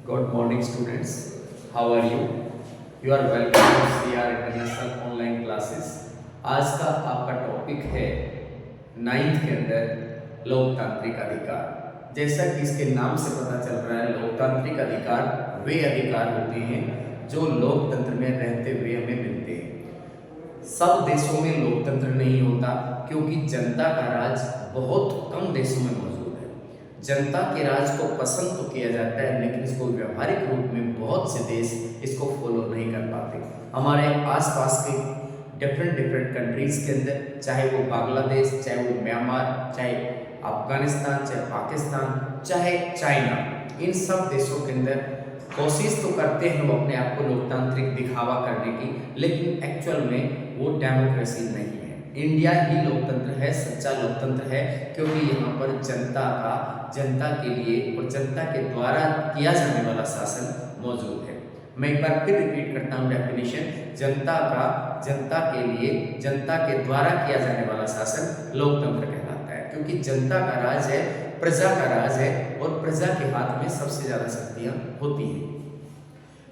Good morning, students. How are you? You are welcome to CR International Online Classes. आज का आपका topic है ninth के अंदर लोकतांत्रिक अधिकार। जैसा कि इसके नाम से पता चल रहा है, लोकतांत्रिक अधिकार वे अधिकार होते हैं जो लोकतंत्र में रहते हुए हमें मिलते हैं। सब देशों में लोकतंत्र नहीं होता क्योंकि जनता का राज बहुत कम देशों में मौजूद है। जनता के राज को पसंद तो किया जाता है, लेकिन इसको व्यवहारिक रूप में बहुत से देश इसको फॉलो नहीं कर पाते। हमारे आसपास के डिफरेंट कंट्रीज के अंदर, चाहे वो बांग्लादेश, चाहे वो म्यांमार, चाहे अफगानिस्तान, चाहे पाकिस्तान, चाहे चाइना, इन सब देशों के अंदर कोशिश तो करते हैं वो अपने आप को लोकतांत्रिक दिखावा करने की, लेकिन एक्चुअल में वो डेमोक्रेसी नहीं है। इंडिया ही लोकतंत्र है, सच्चा लोकतंत्र है, क्योंकि यहाँ पर जनता के लिए और जनता के द्वारा किया जाने वाला शासन मौजूद है। मैं एक बार फिर रिपीट करता हूँ डेफिनेशन, जनता के लिए, जनता के द्वारा किया जाने वाला शासन लोकतंत्र कहलाता है, क्योंकि जनता का राज है, प्रजा का राज है और प्रजा के हाथ में सबसे ज़्यादा शक्तियाँ होती हैं।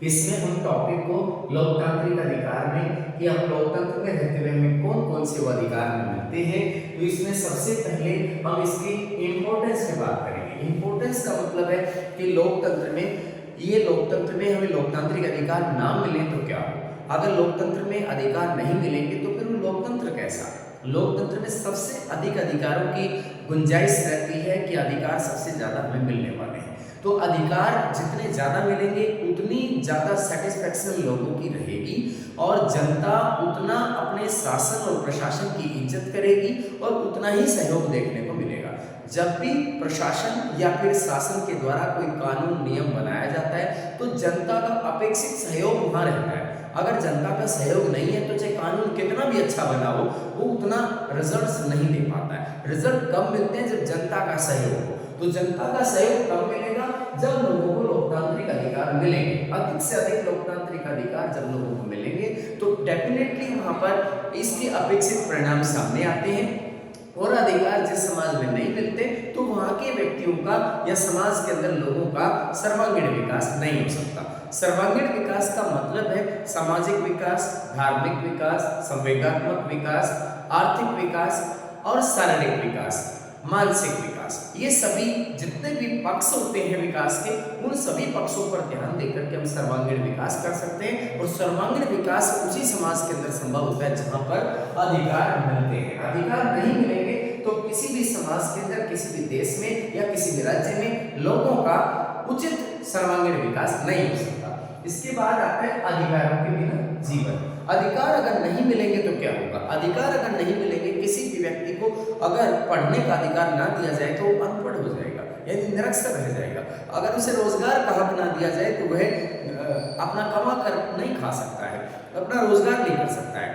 इसमें हम टॉपिक को लोकतांत्रिक अधिकार में, कि हम लोकतंत्र में रहते हुए हमें कौन कौन से वो अधिकार मिलते हैं, तो इसमें सबसे पहले हम इसकी इम्पोर्टेंस की बात करेंगे। इम्पोर्टेंस का मतलब है कि लोकतंत्र में हमें लोकतांत्रिक अधिकार ना मिले तो क्या हो। अगर लोकतंत्र में अधिकार नहीं मिलेंगे तो फिर वो लोकतंत्र कैसा। लोकतंत्र में सबसे अधिक अधिकारों की गुंजाइश रहती है कि अधिकार सबसे ज़्यादा हमें मिलने वाले हैं। तो अधिकार जितने ज़्यादा मिलेंगे उतनी ज़्यादा सेटिस्फैक्शन लोगों की रहेगी और जनता उतना अपने शासन और प्रशासन की इज्जत करेगी और उतना ही सहयोग देखने को मिलेगा। जब भी प्रशासन या फिर शासन के द्वारा कोई कानून नियम बनाया जाता है तो जनता का अपेक्षित सहयोग वहाँ रहता है। अगर जनता का सहयोग नहीं है तो चाहे कानून कितना भी अच्छा बना हो, वो उतना रिजल्ट्स नहीं दे पाता है। रिजल्ट कब मिलते हैं? जब जनता का सहयोग हो। तो जनता का सहयोग कब मिलेगा? जब लोगों को लोकतांत्रिक अधिकार मिलेंगे। अधिक से अधिक लोकतांत्रिक अधिकार जब लोगों को मिलेंगे तो डेफिनेटली वहां पर इसके अपेक्षित परिणाम सामने आते हैं। और अधिकार जिस समाज में नहीं मिलते तो वहां के व्यक्तियों का या समाज के अंदर लोगों का सर्वांगीण विकास नहीं हो सकता। सर्वांगीण विकास का मतलब है सामाजिक विकास, धार्मिक विकास, संवेगात्मक विकास, आर्थिक विकास और शारीरिक विकास, मानसिक विकास। ये सभी जितने भी पक्ष होते हैं विकास के, उन सभी पक्षों पर ध्यान देकर के हम सर्वांगीण विकास कर सकते हैं। और सर्वांगीण विकास उसी समाज के अंदर संभव होता है जहां पर अधिकार मिलते हैं। अधिकार नहीं मिलेंगे तो किसी भी समाज के अंदर, किसी भी देश में या किसी भी राज्य में लोगों का उचित सर्वांगीण विकास नहीं हो सकता। इसके बाद आता है अधिकारों के बिना जीवन। अधिकार अगर नहीं मिलेंगे तो क्या होगा? अधिकार अगर नहीं मिलेंगे, किसी भी व्यक्ति को अगर पढ़ने का अधिकार ना दिया जाए तो वो अनपढ़ हो जाएगा, यानी निरक्षर रह जाएगा। अगर उसे रोजगार का हक ना दिया जाए तो वह अपना कमा कर नहीं खा सकता है, अपना रोजगार नहीं कर सकता है।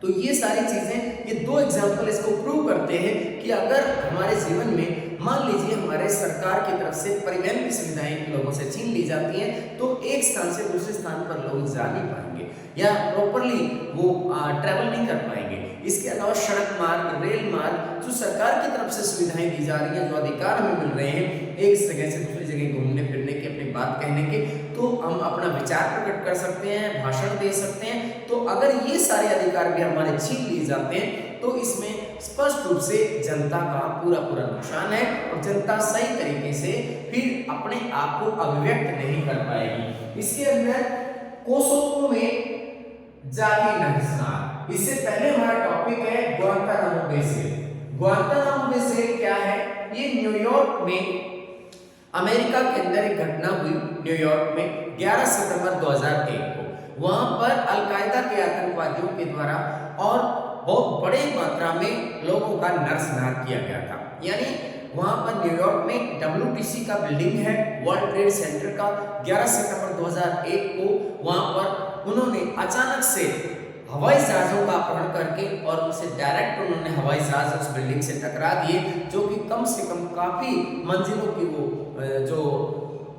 तो ये सारी चीजें, ये दो एग्जाम्पल इसको प्रूव करते हैं कि अगर हमारे जीवन में मान लीजिए हमारे सरकार की तरफ से परिवहन की सुविधाएं लोगों से छीन ली जाती हैं तो एक स्थान से दूसरे स्थान पर लोग जा नहीं पाएंगे या प्रॉपरली वो ट्रैवल नहीं कर पाएंगे। इसके अलावा सड़क मार्ग, रेल मार्ग, जो सरकार की तरफ से सुविधाएं दी जा रही हैं, जो अधिकार हमें मिल रहे हैं एक जगह से दूसरी जगह घूमने फिरने के, अपनी बात कहने के, तो हम अपना विचार प्रकट कर सकते हैं, भाषण दे सकते हैं। तो अगर ये सारे अधिकार भी हमारे छीन लिए जाते हैं तो इसमें स्पष्ट रूप से जनता का पूरा नुकसान है और जनता सही तरीके से फिर अपने आप को अभिव्यक्त नहीं कर पाएगी। इसके अंदर कोसोवो में जाति नस्ल, इससे पहले हमारा टॉपिक है ग्वांतानामो बे जेल। ग्वांतानामो बे जेल क्या है? ये न्यूयॉर्क में, अमेरिका के अंदर एक घटना हुई न्यूयॉर्क में 11 सितंबर 2001 को। वहां पर अलकायदा के आतंकवादियों के द्वारा और बहुत बड़े मात्रा में लोगों का नरसंहार किया गया था। यानी वहां पर न्यूयॉर्क में WTC का बिल्डिंग है, वर्ल्ड ट्रेड सेंटर का, 11 सितंबर 2001 को वहां पर उन्होंने अचानक से हवाई जहाजों का अपहरण करके और उनसे डायरेक्ट उन्होंने हवाई जहाज उस बिल्डिंग से टकरा दिए, जो कि कम से कम काफी मंजिलों की वो जो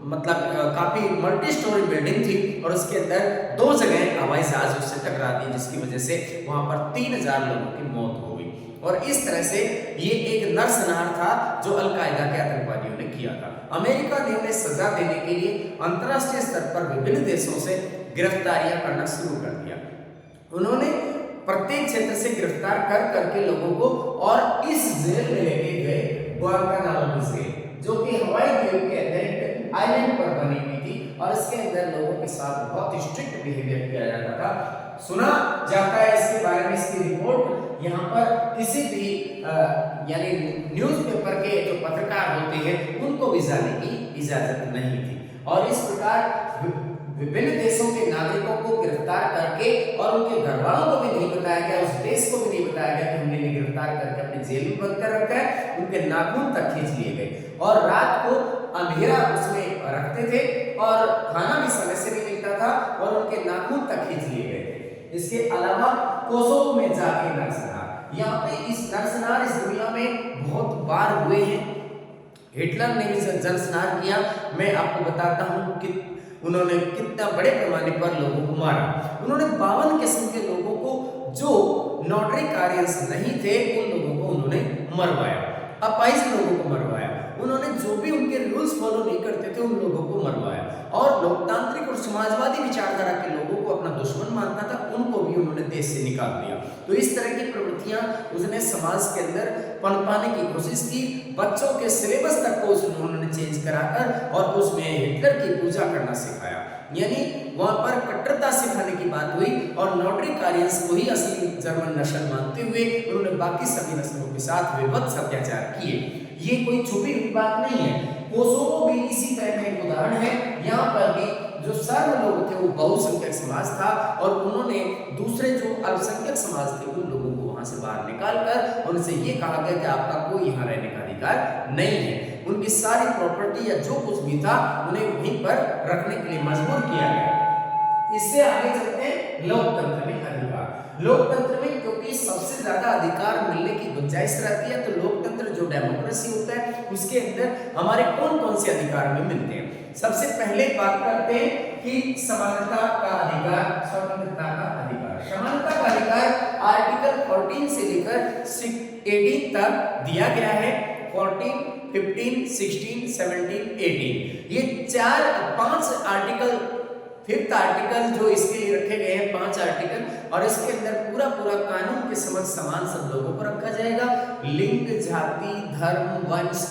मतलब काफी मल्टी स्टोरी बिल्डिंग थी और उसके अंदर 2 जगह हवाई जहाज उससे टकरा दिए, जिसकी वजह से वहां पर 3000 लोगों की मौत हो गई। और इस तरह से ये एक नरसंहार था जो अलकायदा के आतंकवादियों ने किया था। अमेरिका ने उन्हें सजा देने के लिए अंतर्राष्ट्रीय स्तर पर विभिन्न देशों से गिरफ्तारियां करना शुरू कर दिया। उन्होंने प्रत्येक क्षेत्र से गिरफ्तार कर करके लोगों को और इस जेल में लेके गए ग्वांटानामो जेल, जो कि हवाई द्वीप के अंदर एक आइलैंड पर बनी हुई थी और इसके अंदर लोगों के साथ बहुत स्ट्रिक्ट बिहेवियर किया जाता था। सुना जाता है इसके बारे में, इसकी रिपोर्ट यहाँ पर किसी भी यानी न्यूज़पेपर के जो पत्रकार होते हैं उनको भी जाने की इजाजत नहीं थी। और इस प्रकार विभिन्न देशों के नागरिकों को गिरफ्तार करके और उनके घर वालों को भी नहीं बताया गया, उस देश को भी नहीं बताया गया कि हमने इन्हें गिरफ्तार करके अपनी जेल में बंद कर रखा है। उनके नाखून तक खींच लिए गए और रात को अंधेरा उसमें रखते थे और खाना भी समय से नहीं मिलता था और उनके नाखून तक खींच लिए गए थे। इसके अलावा कोसोवो में जाके नरसंहार, यहाँ पे इस नरसंहार इस दुनिया में बहुत बार हुए हैं। हिटलर ने भी जनसंहार किया। मैं आपको बताता हूँ कि उन्होंने कितना बड़े पैमाने पर लोगों को मारा। उन्होंने 52 किस्म के लोगों को जो नोटरीकारियंस नहीं थे उन लोगों को उन्होंने मरवाया, अपाहिज लोगों को मरवाया। उन्होंने जो भी उनके रूल्स फॉलो नहीं करते थे उन लोगों को मरवाया और लोकतांत्रिक और समाजवादी विचारधारा के लोगों को अपना दुश्मन मानता था, उनको भी उन्होंने देश से निकाल दिया। तो इस तरह की प्रवृत्तियां उसने समाज के अंदर पनपाने की कोशिश की। बच्चों के सिलेबस तक को उन्होंने चेंज कराकर और उसमें हिटलर की पूजा करना सिखाया, यानी वहां पर कट्टरता सिखाने की बात हुई और नोटरीकारियंस को ही असली जर्मन नस्ल मानते हुए उन्होंने बाकी सभी नस्लों के साथ विभत्स अत्याचार किए। ये कोई छुपी हुई बात नहीं है। कोसोवो भी इसी तरह का एक उदाहरण है। यहाँ पर भी जो सर्व लोग थे वो बहुसंख्यक समाज था और उन्होंने दूसरे जो अल्पसंख्यक समाज थे उन लोगों को वहां से बाहर निकालकर उनसे ये कहा गया कि आपका कोई यहाँ रहने का अधिकार नहीं है। उनकी सारी प्रॉपर्टी या जो कुछ भी था उन्हें वहीं पर रखने के लिए मजबूर किया गया। इससे आगे चलते हैं लोकतंत्र में अधिकार। लोकतंत्र में क्योंकि सबसे ज्यादा अधिकार मिलने की गुंजाइश रहती है, तो लोकतंत्र जो डेमोक्रेसी होता है उसके अंदर हमारे कौन कौन से अधिकार हमें मिलते हैं। सबसे पहले बात करते हैं कि समानता का अधिकार, स्वतंत्रता का अधिकार। समानता का अधिकार आर्टिकल 14 से लेकर 18 तक दिया गया है। 14, 15, 16, 17, 18 ये 5 आर्टिकल, 5th आर्टिकल जो इसके लिए रखे गए हैं 5 आर्टिकल, और इसके अंदर पूरा कानून के समझ समान सब लोगों को रखा जाएगा। लिंग, जाति, धर्म, वंश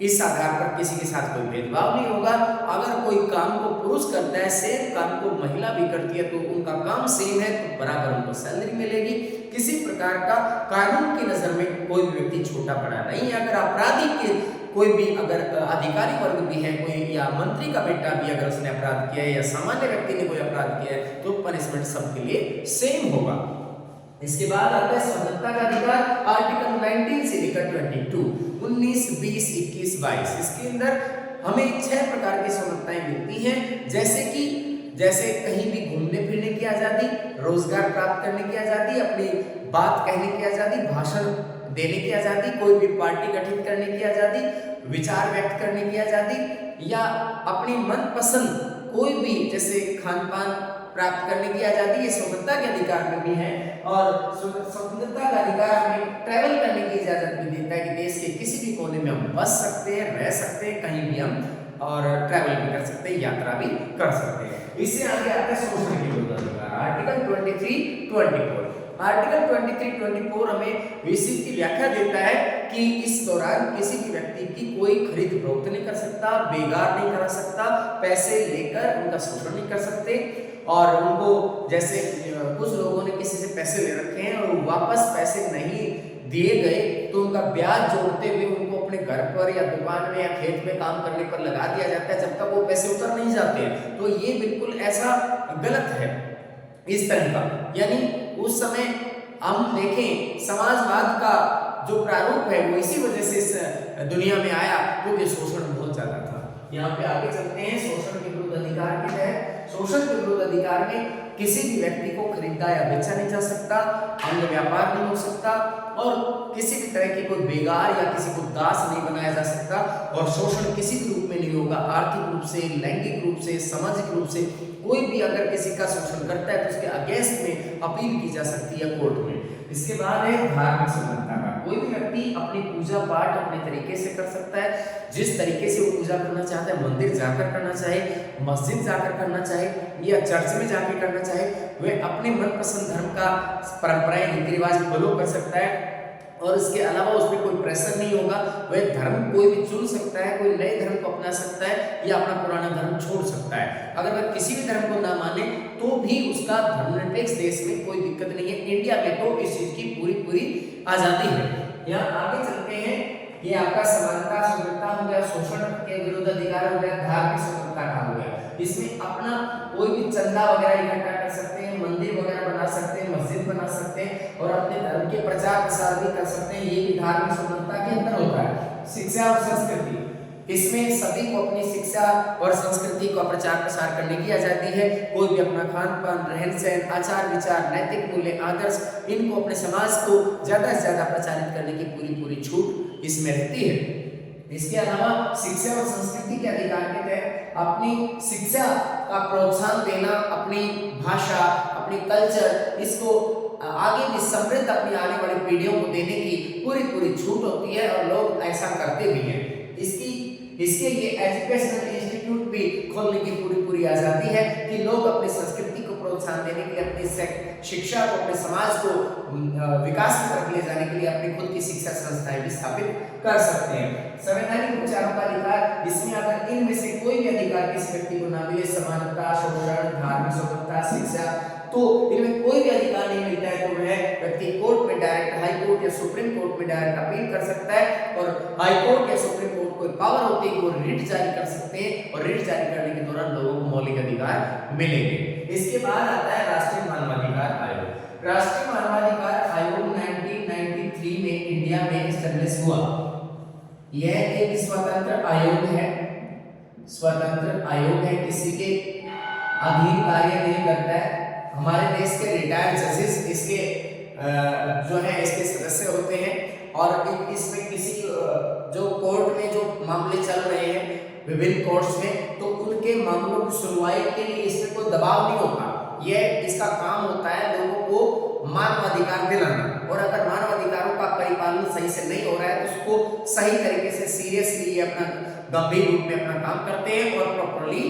इस आधार पर किसी के साथ कोई भेदभाव नहीं होगा। अगर कोई काम को पुरुष करता है, सेम काम को महिला भी करती है, तो उनका काम सेम है तो बराबर उनको सैलरी मिलेगी। किसी प्रकार का कानून की नजर में कोई भी व्यक्ति छोटा बड़ा नहीं है। अगर अपराधी के कोई भी अगर अधिकारी वर्ग भी है कोई, या मंत्री का बेटा भी अगर उसने अपराध किया है या सामान्य व्यक्ति ने कोई अपराध किया है, तो पनिशमेंट सबके लिए सेम होगा। इसके बाद आता है स्वतंत्रता का अधिकार। आर्टिकल 19 से लेकर 22, 19, 20, 21, 22 इसके अंदर हमें 6 प्रकार की स्वतंत्रताएं मिलती हैं, जैसे कहीं भी घूमने फिरने की आजादी, रोजगार प्राप्त करने की आजादी, अपनी बात कहने की आजादी, भाषण देने की आजादी, कोई भी पार्टी गठित करने की आजादी, विचार व्यक्त करने की आजादी, या अपनी मनपसंद कोई भी जैसे खान पान प्राप्त करने की आजादी, ये स्वतंत्रता के अधिकार में भी है। और स्वतंत्रता का अधिकार हमें ट्रैवल करने की इजाजत भी देता है कि देश के किसी भी कोने में हम बस सकते हैं, रह सकते हैं, कहीं भी हम और ट्रैवल भी कर सकते हैं, यात्रा भी कर सकते हैं। इससे आगे आता है शोषण के विरुद्ध अधिकार। आर्टिकल 23, 24। आर्टिकल 23, 24 हमें इसी की व्याख्या देता है कि इस दौरान किसी भी व्यक्ति की कोई खरीद फरोख्त नहीं कर सकता, बेगार नहीं करा सकता, पैसे लेकर उनका शोषण नहीं कर सकते, और उनको जैसे कुछ लोगों ने किसी से पैसे ले रखे हैं और वापस पैसे नहीं दिए गए तो उनका ब्याज जोड़ते हुए उनको अपने घर पर या दुकान में या खेत में काम करने पर लगा दिया जाता है जब तक वो पैसे उतर नहीं जाते हैं। तो ये बिल्कुल ऐसा गलत है इस तरह का। यानी उस समय हम देखें समाजवाद का जो प्रारूप है वो इसी वजह से इस दुनिया में आया क्योंकि शोषण बहुत ज्यादा था। यहाँ पे आगे चलते हैं शोषण के विरुद्ध अधिकार के तहत। शोषण के विरुद्ध अधिकार में किसी भी व्यक्ति को खरीदा या बेचा नहीं जा सकता, अन्य व्यापार नहीं हो सकता, और किसी भी तरह की कोई बेगार या किसी को दास नहीं बनाया जा सकता, और शोषण किसी भी रूप में नहीं होगा। आर्थिक रूप से, लैंगिक रूप से, सामाजिक रूप से कोई भी अगर किसी का शोषण करता है तो उसके अगेंस्ट में अपील की जा सकती है कोर्ट में। इसके बाद है धार्मिक समानता का। कोई भी व्यक्ति अपनी पूजा पाठ अपने तरीके से कर सकता है, जिस तरीके से वो पूजा करना चाहता है, मंदिर जाकर करना चाहे, मस्जिद जाकर करना चाहे या चर्च में जाकर करना चाहे, वह अपने मनपसंद धर्म का परंपराएं रीति रिवाज फॉलो कर सकता है और इसके अलावा उस पर कोई प्रेशर नहीं होगा। वह धर्म कोई भी चुन सकता है, कोई नए धर्म को अपना सकता है या अपना पुराना धर्म छोड़ सकता है। अगर वह किसी भी धर्म को ना माने तो भी उसका धर्मनिरपेक्ष देश में कोई दिक्कत नहीं है। इंडिया में तो इस चीज की पूरी आजादी है। यहाँ आगे चलते हैं, ये आपका समानता स्वतंत्रता हो गया, शोषण के विरुद्ध अधिकार हो गया, धार्मिक स्वतंत्रता का हो गया। इसमें अपना कोई भी चंदा वगैरह इकट्ठा कर सकते हैं, मंदिर वगैरह बना सकते हैं, मस्जिद बना सकते हैं और अपने धर्म के प्रचार प्रसार भी कर सकते हैं। ये भी धार्मिक स्वतंत्रता के अंदर होता है। शिक्षा और संस्कृति, इसमें सभी को अपनी शिक्षा और संस्कृति का प्रचार प्रसार करने की आजादी है। कोई भी अपना खान पान, रहन सहन, आचार विचार, नैतिक मूल्य, आदर्श, इनको अपने समाज को ज्यादा से ज्यादा प्रचारित करने की पूरी छूट इसमें रहती है। इसके अलावा शिक्षा और संस्कृति के अधिकार के तहत अपनी शिक्षा का प्रोत्साहन देना, अपनी भाषा, अपनी कल्चर, इसको आगे भी समृद्ध अपनी आने वाली पीढ़ियों को देने की पूरी छूट होती है और लोग ऐसा करते भी हैं। इसके लिए एजुकेशनल इंस्टीट्यूट भी खोलने की पूरी आजादी है कि लोग अपनी संस्कृति को प्रोत्साहन देने के लिए, अपनी शिक्षा को, अपने समाज को विकास की तरफ ले जाने के लिए अपनी खुद की शिक्षा संस्थाएं भी स्थापित कर सकते हैं। संवैधानिक उपचारों का अधिकार, इसमें अगर इनमें से कोई भी अधिकार किसी व्यक्ति को ना मिले, समानता, शोषण, धार्मिक स्वतंत्रता, शिक्षा, तो इनमें कोई भी अधिकार नहीं मिलता है तो वह व्यक्ति कोर्ट में डायरेक्ट, हाई कोर्ट या सुप्रीम कोर्ट में डायरेक्ट अपील कर सकता है और हाई कोर्ट या सुप्रीम कोर्ट को पावर होती है कि वो रिट जारी कर सकते हैं और रिट जारी करने के दौरान लोगों को मौलिक अधिकार मिलेंगे। इसके बाद आता है राष्ट्रीय मानवाधिकार आयोग। राष्ट्रीय मानवाधिकार आयोग 1993 में इंडिया में एस्टेब्लिश हुआ। यह एक स्वतंत्र आयोग है, किसी के अधीन कार्य नहीं करता है। हमारे देश के रिटायर्ड जजेस इसके जो है इसके सदस्य होते हैं और इसमें किसी जो कोर्ट में जो मामले चल रहे हैं विभिन्न कोर्ट्स में, तो उनके मामलों की सुनवाई के लिए इसमें कोई दबाव नहीं होता। यह इसका काम होता है लोगों को मानवाधिकार दिलाना, और अगर मानवाधिकारों का परिपालन सही से नहीं हो रहा है तो उसको सही तरीके से सीरियसली अपना गंभीर रूप में अपना काम करते हैं और प्रॉपरली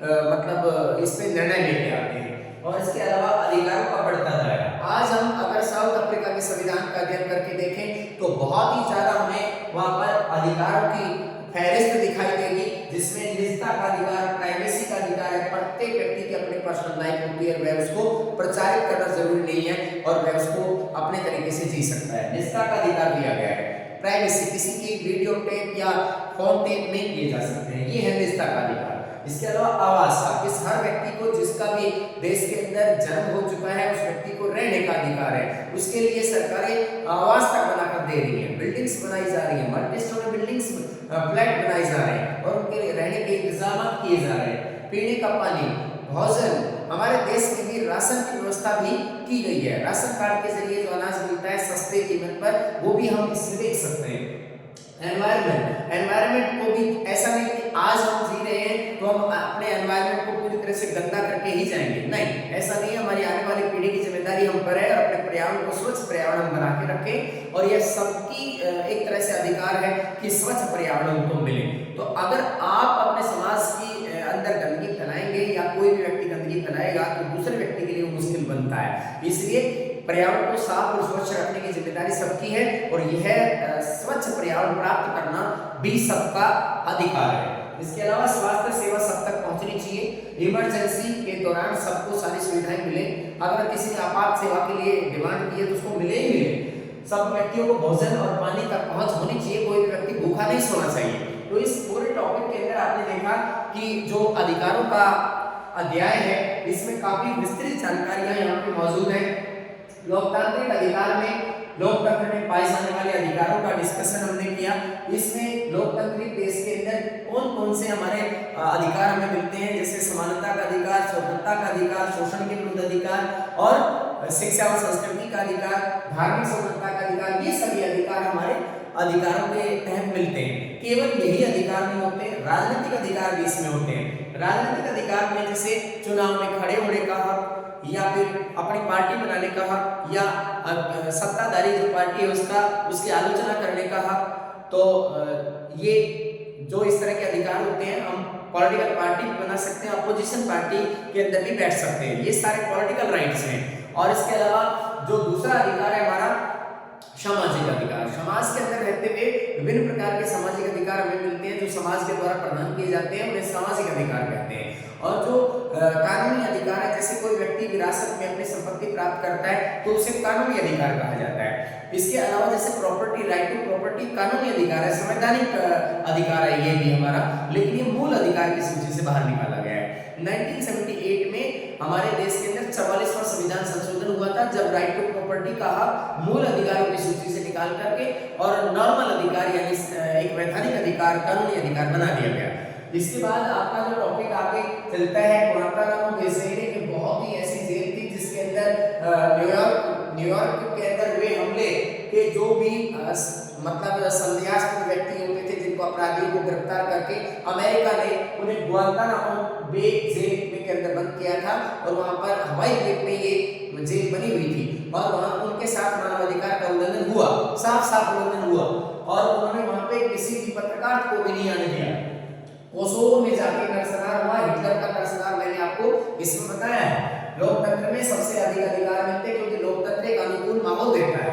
मतलब इस पे निर्णय लेके आते हैं। और इसके अलावा अधिकारों का बढ़ता दायरा, आज हम अगर साउथ अफ्रीका के संविधान का अध्ययन करके देखें तो बहुत ही ज्यादा हमें वहां पर अधिकारों की फहरिस्त दिखाई देगी, जिसमें निजता का अधिकार, प्राइवेसी का अधिकार है। प्रत्येक व्यक्ति की अपनी पर्सनल लाइफ होती है, वह उसको प्रचारित करना जरूरी नहीं है और वह उसको अपने तरीके से जी सकता है। निजता का अधिकार दिया गया है। प्राइवेसी, किसी की वीडियो टेप या फोन टेप नहीं किए जा सकते हैं, ये है निजता का अधिकार। इसके अलावा आवास का, किस हर व्यक्ति को जिसका भी देश के अंदर जन्म हो चुका है उस व्यक्ति को रहने का अधिकार है। उसके लिए सरकारें आवास तक बनाकर दे रही है, बिल्डिंग्स बनाई जा रही है, मल्टी स्टोरी बिल्डिंग्स, फ्लैट बनाए जा रहे हैं और उनके लिए रहने के इंतजाम किए जा रहे हैं। पीने का पानी, भोजन, हमारे देश में भी राशन की व्यवस्था भी की गई है। राशन कार्ड के जरिए जो अनाज मिलता है सस्ते कीमत पर, वो भी हम इसमें देख सकते हैं। एनवायरनमेंट को भी ऐसा नहीं कि आज हम जी रहे हैं तो हम अपने एनवायरनमेंट को पूरी तरह से गंदा करके ही जाएंगे, नहीं, ऐसा नहीं है। हमारी आने वाली पीढ़ी की जिम्मेदारी हम पर है और अपने पर्यावरण को स्वच्छ पर्यावरण बना के रखें और यह सबकी एक तरह से अधिकार है कि स्वच्छ पर्यावरण उनको मिले। तो अगर आप अपने समाज की अंदर गंदगी फैलाएंगे या कोई भी व्यक्ति गंदगी फैलाएगा तो दूसरे व्यक्ति के लिए मुश्किल बनता है। इसलिए पर्यावरण को साफ और स्वच्छ रखने की जिम्मेदारी सबकी है और यह स्वच्छ पर्यावरण प्राप्त करना भी सबका अधिकार है। इसके अलावा स्वास्थ्य सेवा सब तक पहुंचनी चाहिए। इमरजेंसी के दौरान सबको सारी सुविधाएं मिले। अगर किसी ने आपात सेवा के लिए डिमांड की है तो उसको मिले ही मिले। सब व्यक्तियों को भोजन और पानी तक पहुंच होनी चाहिए, कोई भी व्यक्ति भूखा नहीं सोना चाहिए। तो इस पूरे टॉपिक के अंदर आपने देखा कि जो अधिकारों का अध्याय है इसमें काफी विस्तृत जानकारियां यहाँ पे मौजूद है। लोकतांत्रिक अधिकार में लोकतंत्र में पाए जाने वाले अधिकारों का डिस्कशन हमने किया। इसमें लोकतांत्रिक देश के अंदर कौन कौन से हमारे अधिकार हमें मिलते हैं, जैसे समानता का अधिकार, स्वतंत्रता का अधिकार, शोषण के विरुद्ध अधिकार और शिक्षा और संस्कृति का अधिकार, धार्मिक स्वतंत्रता का अधिकार, ये सभी अधिकार हमारे अधिकारों के तहत मिलते हैं। केवल यही अधिकार नहीं होते, राजनीतिक अधिकार भी इसमें होते हैं। राजनीतिक अधिकार में जैसे चुनाव में खड़े होने का हक या फिर अपनी पार्टी बनाने का हक या सत्ताधारी जो पार्टी है उसकी आलोचना करने का हक। तो ये जो इस तरह के अधिकार होते हैं, हम पॉलिटिकल पार्टी भी बना सकते हैं, अपोजिशन पार्टी के अंदर भी बैठ सकते हैं, ये सारे पॉलिटिकल राइट्स हैं। और इसके अलावा जो दूसरा अधिकार है हमारा सामाजिक अधिकार, समाज के अंदर रहते हुए विभिन्न प्रकार के सामाजिक अधिकार हमें मिलते हैं जो समाज के द्वारा प्रदान किए जाते हैं, उन्हें सामाजिक अधिकार कहते हैं। और जो कानूनी अधिकार है, जैसे कोई व्यक्ति विरासत में अपनी संपत्ति प्राप्त करता है तो उसे कानूनी अधिकार कहा जाता है। इसके अलावा जैसे प्रॉपर्टी, राइट टू प्रॉपर्टी कानूनी अधिकार है, संवैधानिक अधिकार है ये भी हमारा, लेकिन ये मूल अधिकार की सूची से बाहर निकाला गया है। 1978 में हमारे देश के अंदर 44वां संविधान संशोधन हुआ था, जब राइट टू प्रॉपर्टी का हक मूल अधिकारों की सूची से निकाल करके और नॉर्मल अधिकार यानी एक वैधानिक अधिकार, कानूनी अधिकार बना दिया गया। इसके बाद आपका जो टॉपिक आगे चलता है गुआंतानामो बे जेल, कि बहुत ही ऐसी जेल थी जिसके अंदर न्यूयॉर्क के अंदर हुए हमले के जो भी मतलब संदेहास्पद व्यक्ति होते थे, जिनको अपराधियों को गिरफ्तार करके अमेरिका ने उन्हें गुआंतानामो बे जेल के अंदर बंद किया था, और वहां पर हवाई गेट में ये जेल बनी हुई थी, और वहां उनके साथ मानवाधिकार का उल्लंघन हुआ, साफ उल्लंघन हुआ, और उन्होंने वहां पे किसी भी पत्रकार को भी नहीं आने दिया। कोसोवो में जाके नरसंहार हुआ, हिटलर का नरसंहार मैंने आपको इसमें बताया है। लोकतंत्र में सबसे अधिक अधिकार मिलते हैं क्योंकि लोकतंत्र एक अनुकूल माहौल देता है।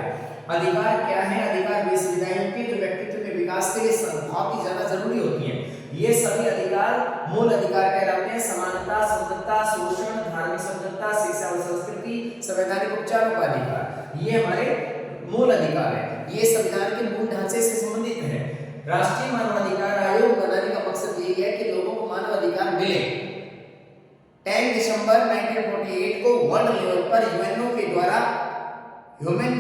अधिकार क्या है? अधिकार वे सुविधाएं के जो व्यक्तित्व के विकास के लिए बहुत ही ज्यादा जरूरी होती है। ये सभी अधिकार मूल अधिकार कहलाते हैं। समानता, स्वतंत्रता, शोषण, धार्मिक स्वतंत्रता, शिक्षा और संस्कृति, संवैधानिक उपचारों का अधिकार, ये हमारे मूल अधिकार है। ये संविधान के मूल ढांचे से संबंधित है। राष्ट्रीय मानवाधिकार आयोग बनाने का मकसद यही है कि लोगों को मानवाधिकार मिले। 10 दिसंबर 1948 को वर्ल्ड लेवल पर यूएनओ के द्वारा ह्यूमन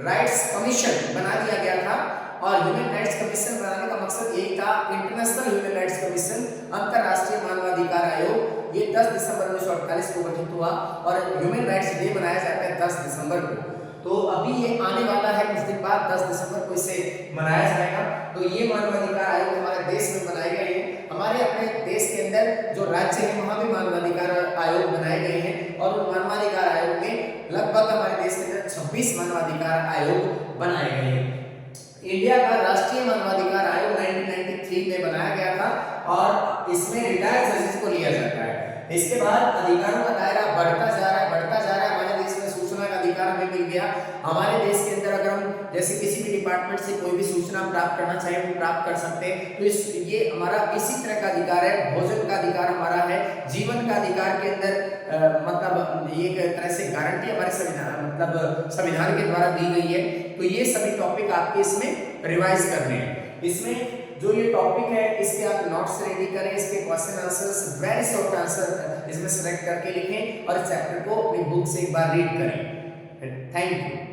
राइट्स कमीशन बना दिया गया था, और ह्यूमन राइट्स कमीशन बनाने का मकसद यही था, इंटरनेशनल ह्यूमन राइट्स कमीशन, अंतरराष्ट्रीय मानवाधिकार आयोग। ये 10 दिसंबर 1948 को गठित हुआ, और ह्यूमन राइट्स डे मनाया जाता है 10 दिसंबर को। तो अभी ये आने वाला है, कुछ दिन बाद 10 दिसंबर को इसे मनाया जाएगा। तो ये मानवाधिकार आयोग हमारे देश में बनाए गए हैं। हमारे अपने देश के अंदर जो राज्य है वहां भी मानवाधिकार आयोग बनाए गए हैं, और उन मानवाधिकार आयोग में लगभग हमारे देश के अंदर 26 मानवाधिकार आयोग बनाए गए हैं। इंडिया का राष्ट्रीय मानवाधिकार आयोग 1993 में बनाया गया था, और इसमें रिटायर्ड जजेस को लिया जाता है। इसके बाद अधिकारों का दायरा बढ़ता जा रहा है। हमारे देश में सूचना का अधिकार हमें मिल गया। हमारे देश के अंदर अगर हम जैसे किसी भी डिपार्टमेंट से कोई भी सूचना प्राप्त करना चाहे वो प्राप्त कर सकते हैं। तो ये हमारा इसी तरह का अधिकार है। भोजन का अधिकार हमारा है। जीवन का अधिकार के अंदर मतलब ये एक तरह से गारंटी हमारे संविधान के द्वारा दी गई है। तो ये सभी टॉपिक आपके इसमें रिवाइज करने हैं। इसमें जो ये टॉपिक है इसके आप नोट्स रेडी करें, इसके question answers very short answer इसमें सेलेक्ट करके लिखें, और चैप्टर को अपनी बुक से एक बार रीड करें। Thank you.